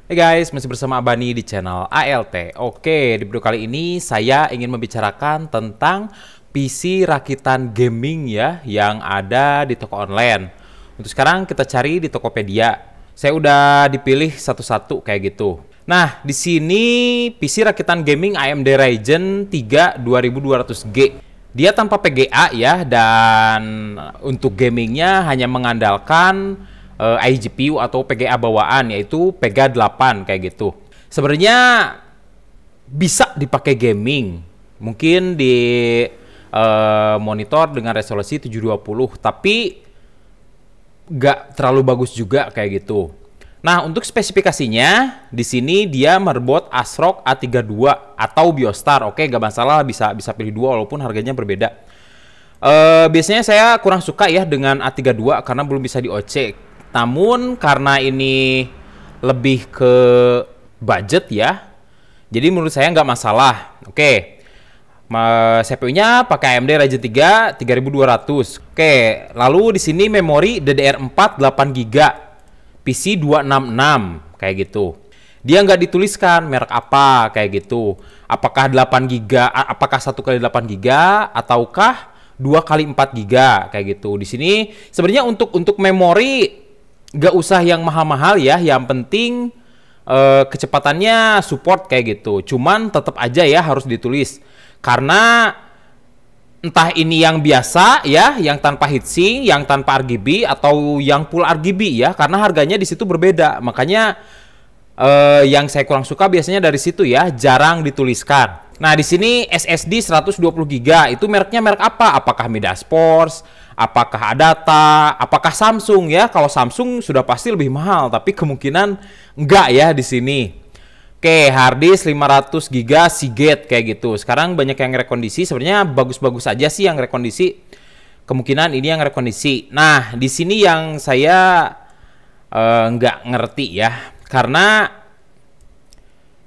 Hey guys, masih bersama Abani di channel ALT. Oke, di video kali ini saya ingin membicarakan tentang PC rakitan gaming ya yang ada di toko online. Untuk sekarang kita cari di Tokopedia. Saya udah dipilih satu-satu kayak gitu. Nah, di sini PC rakitan gaming AMD Ryzen 3 2200G. Dia tanpa PGA ya, dan untuk gamingnya hanya mengandalkan iGPU atau PGA bawaan, yaitu PGA 8 kayak gitu. Sebenarnya bisa dipakai gaming, mungkin di monitor dengan resolusi 720, tapi nggak terlalu bagus juga kayak gitu. Nah, untuk spesifikasinya di sini dia motherboard ASRock A32 atau Biostar. Oke, nggak masalah, bisa pilih dua walaupun harganya berbeda. Biasanya saya kurang suka ya dengan A32 karena belum bisa di OC. Namun karena ini lebih ke budget ya, jadi menurut saya nggak masalah. Oke, CPU-nya pakai AMD Ryzen 3 3200. Oke, lalu di sini memori DDR4 8GB, PC 266 kayak gitu. Dia nggak dituliskan merek apa kayak gitu. Apakah 8GB, apakah 1x8GB ataukah 2x4GB kayak gitu. Di sini sebenarnya untuk memori nggak usah yang mahal-mahal ya, yang penting kecepatannya support kayak gitu. Cuman tetap aja ya harus ditulis, karena entah ini yang biasa ya, yang tanpa heatsink, yang tanpa RGB atau yang full RGB ya, karena harganya di situ berbeda. Makanya yang saya kurang suka biasanya dari situ ya, jarang dituliskan. Nah, di sini SSD 120GB itu mereknya merek apa? Apakah Midasports, apakah Adata, apakah Samsung ya? Kalau Samsung sudah pasti lebih mahal, tapi kemungkinan enggak ya di sini. Oke, harddisk 500GB Seagate kayak gitu. Sekarang banyak yang rekondisi, sebenarnya bagus-bagus aja sih yang rekondisi. Kemungkinan ini yang rekondisi. Nah, di sini yang saya nggak ngerti ya, karena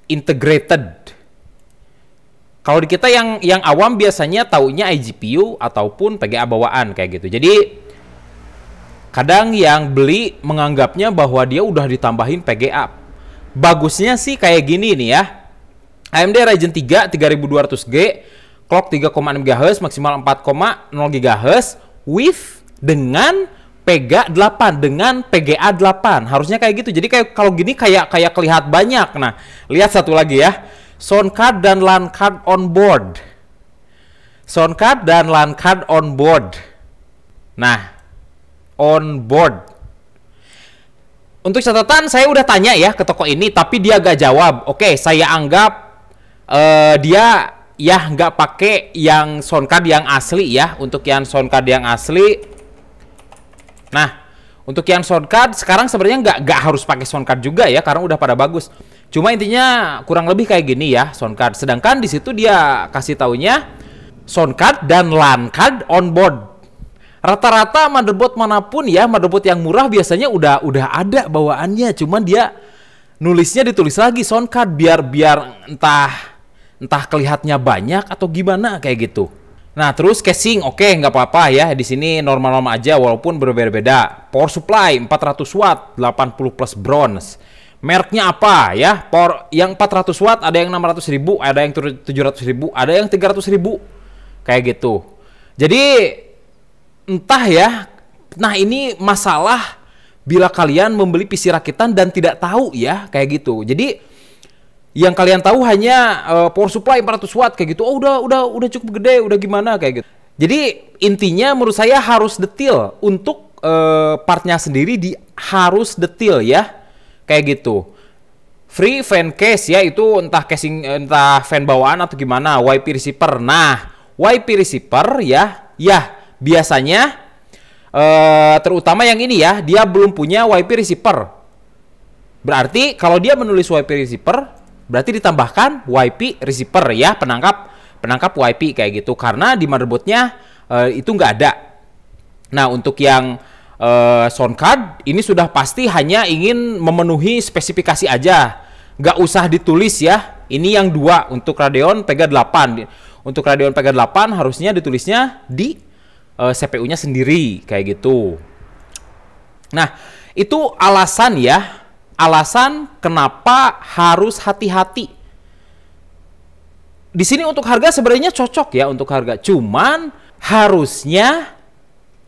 integrated. Kalau di kita yang awam biasanya taunya iGPU ataupun PGA bawaan kayak gitu. Jadi kadang yang beli menganggapnya bahwa dia udah ditambahin PGA. Bagusnya sih kayak gini nih ya. AMD Ryzen 3 3200G, clock 3,6 GHz, maksimal 4,0 GHz with dengan PGA 8 dengan PGA 8. Harusnya kayak gitu. Jadi kayak kalau gini kayak kelihatan banyak. Nah, lihat satu lagi ya. Sound card dan LAN card on board. Sound card dan LAN card on board. Nah, on board. Untuk catatan, saya udah tanya ya ke toko ini, tapi dia gak jawab. Oke, saya anggap dia ya nggak pakai yang sound card yang asli ya. Untuk yang sound card yang asli. Nah, untuk yang sound card sekarang sebenarnya nggak harus pakai sound card juga ya, karena udah pada bagus. Cuma intinya kurang lebih kayak gini ya sound card. Sedangkan di situ dia kasih taunya sound card dan LAN card on board. Rata-rata motherboard manapun ya, motherboard yang murah biasanya udah ada bawaannya. Cuman dia nulisnya ditulis lagi sound card biar entah kelihatannya banyak atau gimana kayak gitu. Nah, terus casing oke, nggak apa-apa ya. Di sini normal-normal aja walaupun berbeda-beda. Power supply 400 watt, 80 plus bronze. Mereknya apa ya? Power yang 400 watt ada yang 600.000, ada yang 700.000, ada yang 300.000. Kayak gitu. Jadi entah ya. Nah, ini masalah bila kalian membeli PC rakitan dan tidak tahu ya, kayak gitu. Jadi yang kalian tahu hanya power supply 400 watt kayak gitu. Oh, udah cukup gede, udah gimana kayak gitu. Jadi intinya menurut saya harus detail. Untuk partnya sendiri harus detail ya. Kayak gitu. Free fan case ya, itu entah casing, entah fan bawaan atau gimana. WiFi receiver. Nah, WiFi receiver ya biasanya terutama yang ini ya, dia belum punya WiFi receiver. Berarti kalau dia menulis WiFi receiver, berarti ditambahkan WiFi receiver ya, penangkap WiFi kayak gitu, karena di motherboardnya itu nggak ada. Nah, untuk yang sound card ini sudah pasti hanya ingin memenuhi spesifikasi aja, nggak usah ditulis ya. Ini yang dua untuk Radeon PGA 8. Untuk Radeon PGA 8 harusnya ditulisnya di CPU-nya sendiri kayak gitu. Nah, itu alasan ya alasan kenapa harus hati-hati. Di sini untuk harga sebenarnya cocok ya untuk harga. Cuman harusnya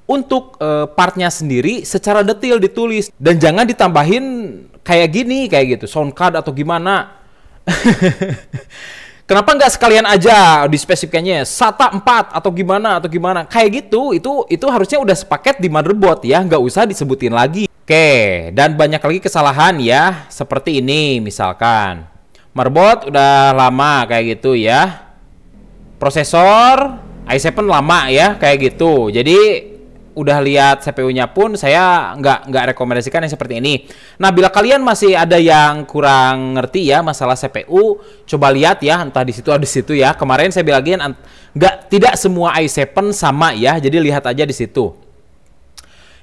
untuk partnya sendiri secara detail ditulis. Dan jangan ditambahin kayak gini, kayak gitu. Sound card atau gimana. Kenapa nggak sekalian aja di spesifikasinya SATA 4 atau gimana kayak gitu. Itu harusnya udah sepaket di motherboard ya, nggak usah disebutin lagi. Oke, dan banyak lagi kesalahan ya, seperti ini misalkan. Motherboard udah lama kayak gitu ya. Prosesor i7 lama ya kayak gitu. Jadi udah lihat CPU-nya pun saya nggak rekomendasikan yang seperti ini. Nah, bila kalian masih ada yang kurang ngerti ya masalah CPU, coba lihat ya, entah di situ atau di situ ya. Kemarin saya bilangin tidak semua i7 sama ya, jadi lihat aja di situ.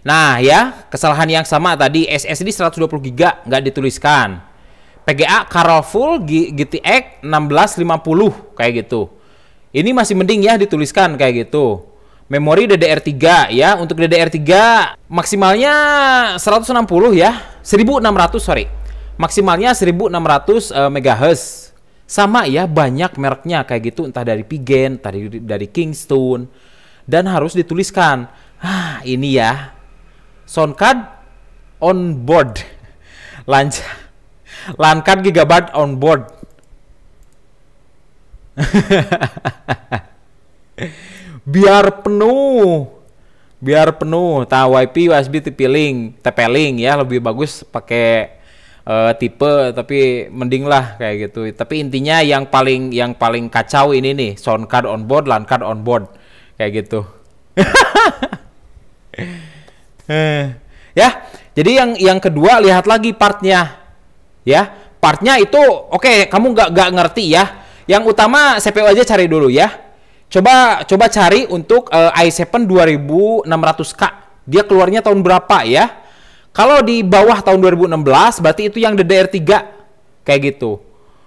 Nah ya, kesalahan yang sama tadi, SSD 120GB nggak dituliskan. PGA Colorful GTX 1650 kayak gitu. Ini masih mending ya dituliskan kayak gitu. Memori DDR3 ya, untuk DDR3 maksimalnya 160 ya, 1600 sorry. Maksimalnya 1600 MHz. Sama ya, banyak mereknya kayak gitu, entah dari Pigen, entah dari Kingston, dan harus dituliskan. Ini ya. Sound card on board. LAN card gigabyte on board. biar penuh WiFi USB TP-Link ya, lebih bagus pakai tipe, tapi mending lah kayak gitu. Tapi intinya yang paling kacau ini nih, sound card on board, LAN card on board kayak gitu. Ya, jadi yang kedua, lihat lagi partnya ya. Partnya itu oke, kamu nggak ngerti ya. Yang utama CPU aja cari dulu ya. Coba cari untuk i7 2600K. Dia keluarnya tahun berapa ya? Kalau di bawah tahun 2016 berarti itu yang DDR3 kayak gitu.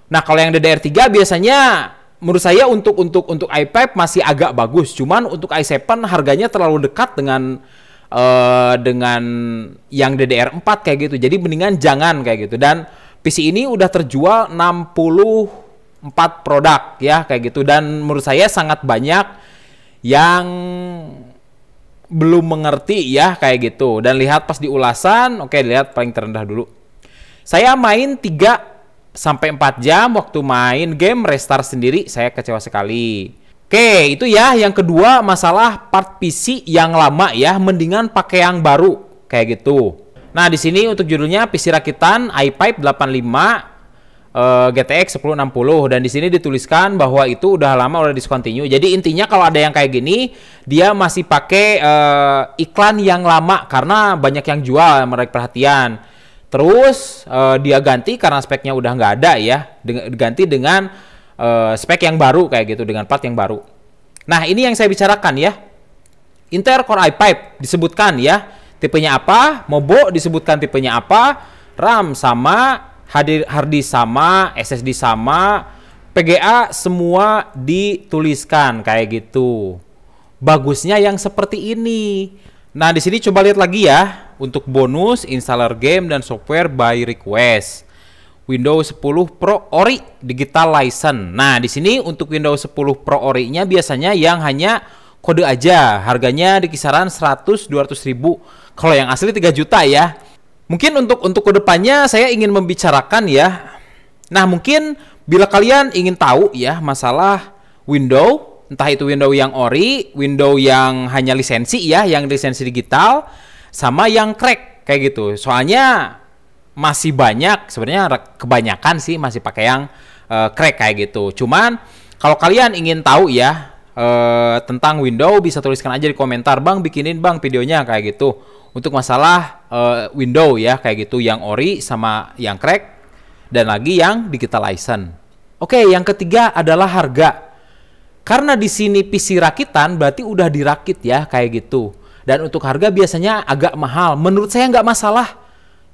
Nah, kalau yang DDR3 biasanya menurut saya untuk i5 masih agak bagus. Cuman untuk i7 harganya terlalu dekat dengan yang DDR4 kayak gitu. Jadi mendingan jangan kayak gitu. Dan PC ini udah terjual 64 produk ya kayak gitu, dan menurut saya sangat banyak yang belum mengerti ya kayak gitu. Dan lihat pas di ulasan, oke, lihat paling terendah dulu. Saya main 3-4 jam waktu main game, restart sendiri, saya kecewa sekali. Oke, itu ya yang kedua, masalah part PC yang lama ya, mendingan pakai yang baru kayak gitu. Nah, di sini untuk judulnya PC rakitan i5 85 GTX 1060, dan di sini dituliskan bahwa itu udah lama, udah discontinue. Jadi intinya kalau ada yang kayak gini, dia masih pakai iklan yang lama karena banyak yang jual, menarik perhatian. Terus dia ganti karena speknya udah nggak ada ya, diganti dengan spek yang baru kayak gitu, dengan part yang baru. Nah, ini yang saya bicarakan ya. Intel Core i5 disebutkan ya, tipenya apa, Mobo disebutkan tipenya apa, RAM sama, hard disk sama, SSD sama, PGA semua dituliskan kayak gitu. Bagusnya yang seperti ini. Nah, di sini coba lihat lagi ya untuk bonus installer game dan software by request. Windows 10 Pro Ori Digital License. Nah, di sini untuk Windows 10 Pro Ori-nya biasanya yang hanya kode aja. Harganya di kisaran 100-200 ribu. Kalau yang asli 3 juta ya. Mungkin untuk kedepannya saya ingin membicarakan ya. Nah, mungkin bila kalian ingin tahu ya masalah window, entah itu window yang ori, window yang hanya lisensi ya, yang lisensi digital, sama yang crack kayak gitu. Soalnya masih banyak, sebenarnya kebanyakan sih masih pakai yang crack kayak gitu. Cuman kalau kalian ingin tahu ya tentang window, bisa tuliskan aja di komentar, Bang, bikinin Bang videonya kayak gitu. Untuk masalah window ya kayak gitu, yang ori sama yang crack, dan lagi yang digital license. Oke, yang ketiga adalah harga. Karena di sini PC rakitan berarti udah dirakit ya kayak gitu. Dan untuk harga biasanya agak mahal. Menurut saya nggak masalah.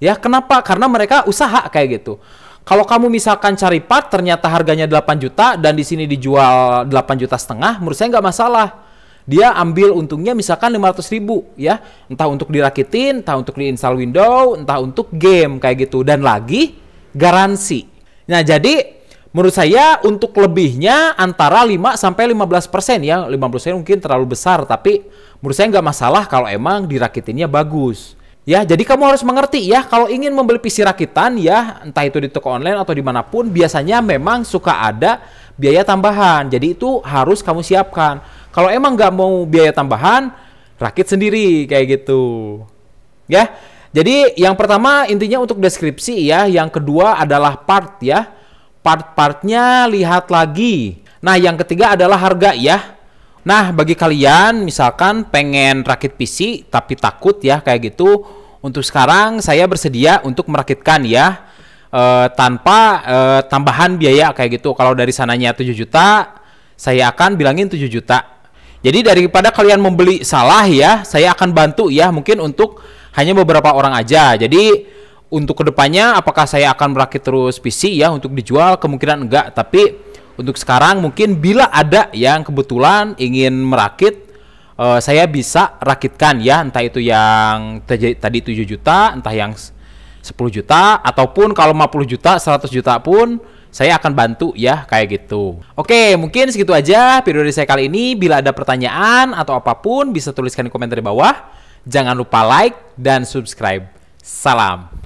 Ya, kenapa? Karena mereka usaha kayak gitu. Kalau kamu misalkan cari part ternyata harganya 8 juta dan di sini dijual 8,5 juta, menurut saya nggak masalah. dia ambil untungnya misalkan 500.000 ya, entah untuk dirakitin, entah untuk diinstal Windows, entah untuk game kayak gitu, dan lagi garansi. Nah, jadi menurut saya untuk lebihnya antara 5 sampai 15% ya. 15% mungkin terlalu besar, tapi menurut saya nggak masalah kalau emang dirakitinnya bagus. Ya, jadi kamu harus mengerti ya, kalau ingin membeli PC rakitan ya, entah itu di toko online atau dimanapun, biasanya memang suka ada biaya tambahan. Jadi itu harus kamu siapkan. Kalau emang nggak mau biaya tambahan, rakit sendiri kayak gitu. Ya, jadi yang pertama intinya untuk deskripsi ya, yang kedua adalah part ya. Part-partnya lihat lagi. Nah, yang ketiga adalah harga ya. Nah, bagi kalian misalkan pengen rakit PC tapi takut ya kayak gitu, untuk sekarang saya bersedia untuk merakitkan ya, tanpa tambahan biaya kayak gitu. Kalau dari sananya 7 juta, saya akan bilangin 7 juta. Jadi daripada kalian membeli salah ya, saya akan bantu ya, mungkin untuk hanya beberapa orang aja. Jadi untuk kedepannya apakah saya akan merakit terus PC ya untuk dijual, kemungkinan enggak. Tapi untuk sekarang mungkin bila ada yang kebetulan ingin merakit, saya bisa rakitkan ya, entah itu yang tadi 7 juta, entah yang 10 juta, ataupun kalau 50 juta, 100 juta pun saya akan bantu ya kayak gitu. Oke, mungkin segitu aja video dari saya kali ini. Bila ada pertanyaan atau apapun bisa tuliskan di komentar di bawah. Jangan lupa like dan subscribe. Salam.